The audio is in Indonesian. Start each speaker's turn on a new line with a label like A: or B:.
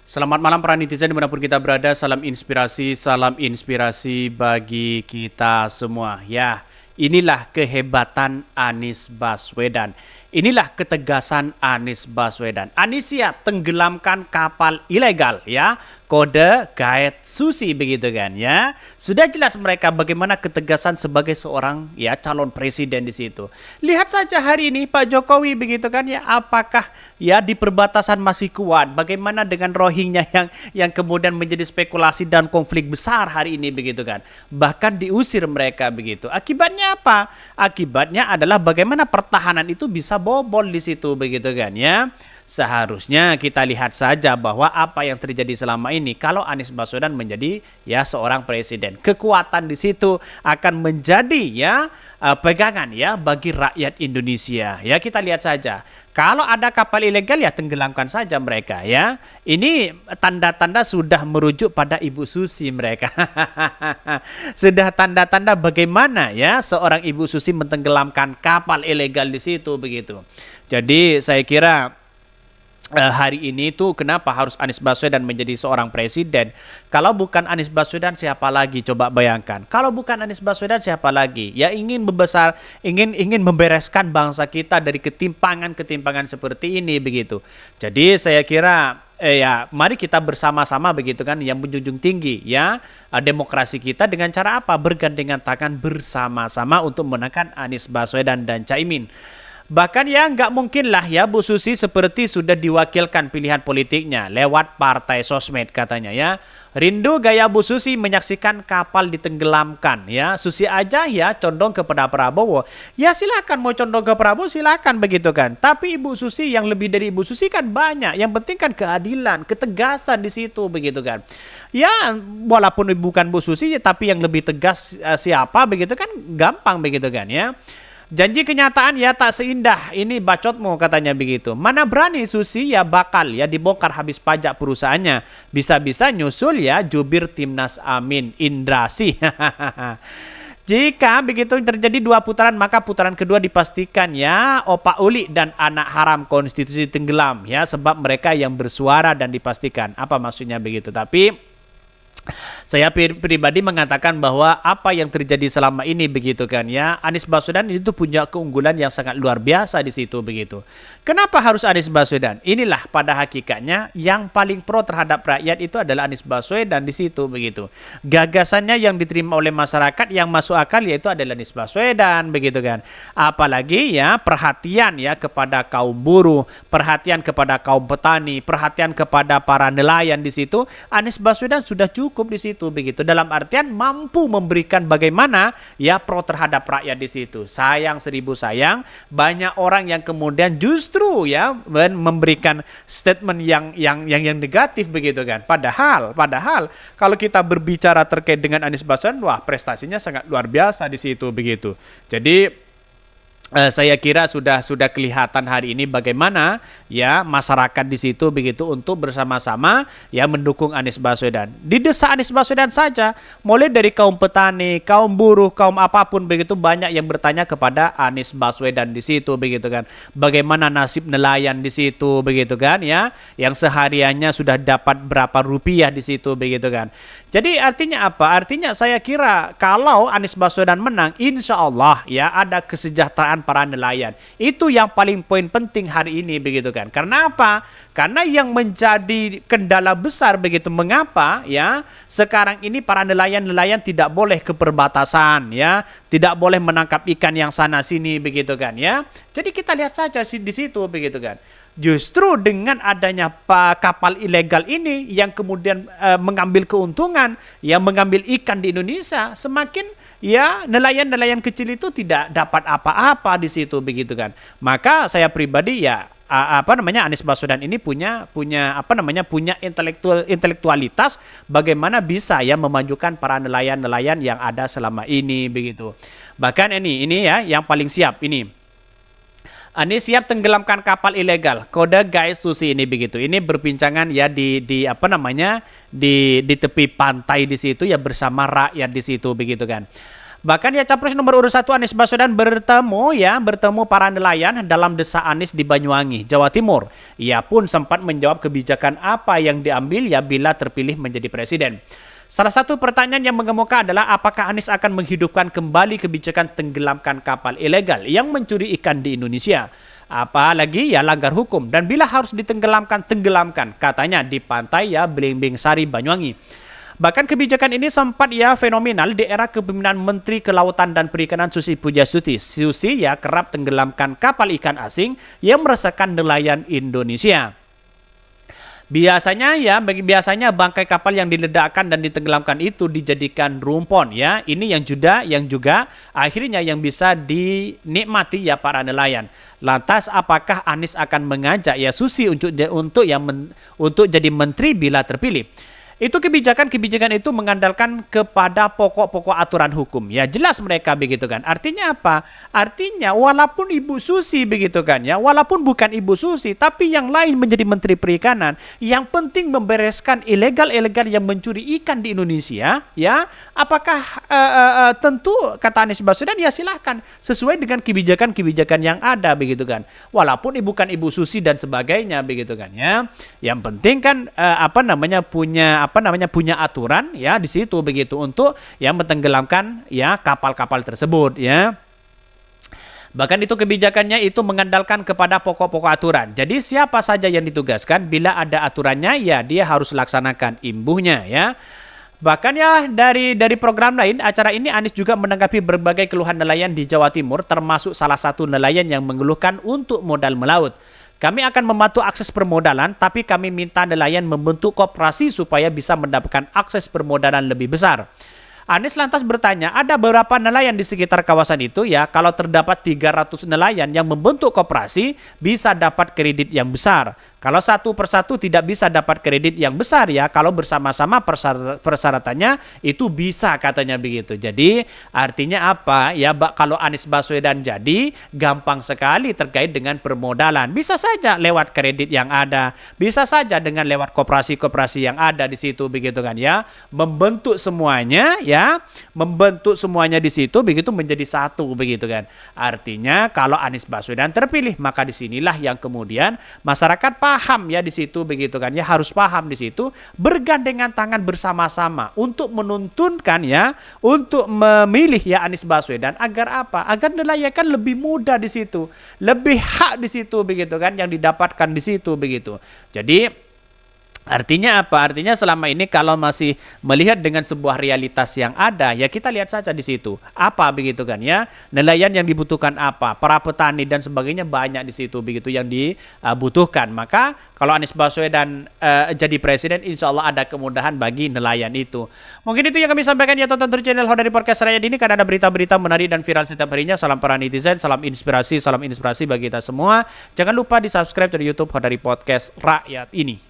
A: Selamat malam para netizen dimanapun kita berada, salam inspirasi bagi kita semua. Ya, inilah kehebatan Anies Baswedan. Inilah ketegasan Anies Baswedan. Anies siap tenggelamkan kapal ilegal ya, kode Gaet Susi begitu kan ya. Sudah jelas mereka bagaimana ketegasan sebagai seorang ya calon presiden di situ. Lihat saja hari ini Pak Jokowi begitu kan ya, apakah ya di perbatasan masih kuat? Bagaimana dengan Rohingya yang kemudian menjadi spekulasi dan konflik besar hari ini begitu kan? Bahkan diusir mereka begitu. Akibatnya apa? Akibatnya adalah bagaimana pertahanan itu bisa bobol di situ begitu kan ya. Seharusnya kita lihat saja bahwa apa yang terjadi selama ini kalau Anies Baswedan menjadi ya seorang presiden, kekuatan di situ akan menjadi ya pegangan ya bagi rakyat Indonesia. Ya kita lihat saja. Kalau ada kapal ilegal ya tenggelamkan saja mereka ya. Ini tanda-tanda sudah merujuk pada Ibu Susi mereka. Sudah tanda-tanda bagaimana ya seorang Ibu Susi mentenggelamkan kapal ilegal di situ begitu. Jadi saya kira hari ini tuh kenapa harus Anies Baswedan menjadi seorang presiden? Kalau bukan Anies Baswedan siapa lagi? Coba bayangkan. Kalau bukan Anies Baswedan siapa lagi? Ya ingin membesar, ingin membereskan bangsa kita dari ketimpangan-ketimpangan seperti ini begitu. Jadi saya kira ya mari kita bersama-sama begitu kan yang menjunjung tinggi ya demokrasi kita dengan cara apa? Bergandengan tangan bersama-sama untuk menekan Anies Baswedan dan Caimin. Bahkan ya nggak mungkin lah ya Bu Susi seperti sudah diwakilkan pilihan politiknya lewat partai sosmed katanya ya. Rindu gaya Bu Susi menyaksikan kapal ditenggelamkan ya. Susi aja ya condong kepada Prabowo. Ya silakan mau condong ke Prabowo silakan begitu kan. Tapi Ibu Susi yang lebih dari Ibu Susi kan banyak. Yang penting kan keadilan, ketegasan di situ begitu kan. Ya walaupun bukan Bu Susi tapi yang lebih tegas siapa begitu kan gampang begitu kan ya. Janji kenyataan ya tak seindah ini bacotmu katanya begitu. Mana berani Susi ya bakal ya dibongkar habis pajak perusahaannya. Bisa-bisa nyusul ya jubir timnas Amin Indrasi. Jika begitu terjadi dua putaran maka putaran kedua dipastikan ya Opa Uli dan anak haram konstitusi tenggelam ya sebab mereka yang bersuara dan dipastikan. Apa maksudnya begitu? Tapi saya pribadi mengatakan bahwa apa yang terjadi selama ini begitu kan ya Anies Baswedan itu punya keunggulan yang sangat luar biasa di situ begitu. Kenapa harus Anies Baswedan? Inilah pada hakikatnya yang paling pro terhadap rakyat itu adalah Anies Baswedan di situ begitu. Gagasannya yang diterima oleh masyarakat yang masuk akal yaitu adalah Anies Baswedan begitu kan. Apalagi ya perhatian ya kepada kaum buruh, perhatian kepada kaum petani, perhatian kepada para nelayan di situ. Anies Baswedan sudah cukup di situ begitu dalam artian mampu memberikan bagaimana ya pro terhadap rakyat di situ. Sayang seribu sayang banyak orang yang kemudian justru ya memberikan statement yang negatif begitu kan. Padahal kalau kita berbicara terkait dengan Anies Baswedan wah prestasinya sangat luar biasa di situ begitu. Jadi saya kira sudah kelihatan hari ini bagaimana ya masyarakat di situ begitu untuk bersama-sama ya mendukung Anies Baswedan. Di desa Anies Baswedan saja, mulai dari kaum petani, kaum buruh, kaum apapun begitu banyak yang bertanya kepada Anies Baswedan di situ begitu kan. Bagaimana nasib nelayan di situ begitu kan ya, yang sehariannya sudah dapat berapa rupiah di situ begitu kan. Jadi artinya apa? Artinya saya kira kalau Anies Baswedan menang, insya Allah ya ada kesejahteraan para nelayan. Itu yang paling poin penting hari ini begitu kan. Karena apa? Karena yang menjadi kendala besar begitu mengapa ya sekarang ini para nelayan tidak boleh ke perbatasan ya, tidak boleh menangkap ikan yang sana sini begitu kan ya. Jadi kita lihat saja di situ begitu kan. Justru dengan adanya kapal ilegal ini yang kemudian mengambil keuntungan, yang mengambil ikan di Indonesia, semakin ya nelayan-nelayan kecil itu tidak dapat apa-apa di situ begitu kan. Maka saya pribadi ya Anies Baswedan ini punya intelektualitas bagaimana bisa ya memajukan para nelayan-nelayan yang ada selama ini begitu. Bahkan ini ya yang paling siap ini. Anies siap tenggelamkan kapal ilegal. Kode Gaet Susi ini begitu. Ini berbincangan ya di tepi pantai di situ ya bersama rakyat di situ begitu kan. Bahkan ya capres nomor urut 1 Anies Baswedan bertemu para nelayan dalam desa Anies di Banyuwangi, Jawa Timur. Ia pun sempat menjawab kebijakan apa yang diambil ya bila terpilih menjadi presiden. Salah satu pertanyaan yang mengemuka adalah apakah Anies akan menghidupkan kembali kebijakan tenggelamkan kapal ilegal yang mencuri ikan di Indonesia. Apalagi ya langgar hukum, dan bila harus ditenggelamkan, tenggelamkan, katanya di pantai ya Belimbing Sari, Banyuwangi. Bahkan kebijakan ini sempat ya fenomenal di era kepemimpinan Menteri Kelautan dan Perikanan Susi Pujiastuti. Susi ya kerap tenggelamkan kapal ikan asing yang meresahkan nelayan Indonesia. Biasanya bangkai kapal yang diledakkan dan ditenggelamkan itu dijadikan rumpon ya. Ini yang juga akhirnya yang bisa dinikmati ya para nelayan. Lantas apakah Anies akan mengajak ya Susi untuk jadi menteri bila terpilih? Itu kebijakan itu mengandalkan kepada pokok-pokok aturan hukum. Ya jelas mereka begitu kan. Artinya apa? Artinya walaupun Ibu Susi begitu kan ya, walaupun bukan Ibu Susi, tapi yang lain menjadi Menteri Perikanan, yang penting membereskan ilegal-ilegal yang mencuri ikan di Indonesia, ya. Apakah tentu kata Anies Baswedan ya silahkan sesuai dengan kebijakan-kebijakan yang ada begitu kan. Walaupun bukan Ibu Susi dan sebagainya begitu kan ya. Yang penting kan punya aturan ya di situ begitu untuk yang mentenggelamkan ya kapal-kapal tersebut ya. Bahkan itu kebijakannya itu mengandalkan kepada pokok-pokok aturan. Jadi siapa saja yang ditugaskan bila ada aturannya ya dia harus laksanakan imbuhnya ya. Bahkan ya dari program lain, acara ini Anies juga menanggapi berbagai keluhan nelayan di Jawa Timur, termasuk salah satu nelayan yang mengeluhkan untuk modal melaut. Kami akan membantu akses permodalan, tapi kami minta nelayan membentuk koperasi supaya bisa mendapatkan akses permodalan lebih besar. Anies lantas bertanya, ada beberapa nelayan di sekitar kawasan itu ya, kalau terdapat 300 nelayan yang membentuk koperasi, bisa dapat kredit yang besar. Kalau satu persatu tidak bisa dapat kredit yang besar ya, kalau bersama-sama persyaratannya itu bisa katanya begitu. Jadi artinya apa ya, kalau Anies Baswedan jadi gampang sekali terkait dengan permodalan. Bisa saja lewat kredit yang ada, bisa saja dengan lewat koperasi-koperasi yang ada di situ begitu kan ya. Membentuk semuanya di situ begitu menjadi satu begitu kan. Artinya kalau Anies Baswedan terpilih, maka disinilah yang kemudian masyarakat paham ya di situ begitu kan ya, harus paham di situ, bergandengan tangan bersama-sama untuk menuntunkan ya, untuk memilih ya Anies Baswedan agar apa? Agar nelayan kan lebih mudah di situ, lebih hak di situ begitu kan yang didapatkan di situ begitu. Jadi artinya apa? Artinya selama ini kalau masih melihat dengan sebuah realitas yang ada, ya kita lihat saja di situ. Apa begitu kan ya? Nelayan yang dibutuhkan apa? Para petani dan sebagainya banyak di situ begitu yang dibutuhkan. Maka kalau Anies Baswedan jadi presiden, insya Allah ada kemudahan bagi nelayan itu. Mungkin itu yang kami sampaikan ya, tonton terus channel Hodari Podcast Rakyat ini karena ada berita-berita menarik dan viral setiap harinya. Salam para netizen, salam inspirasi bagi kita semua. Jangan lupa di subscribe di YouTube Hodari Podcast Rakyat ini.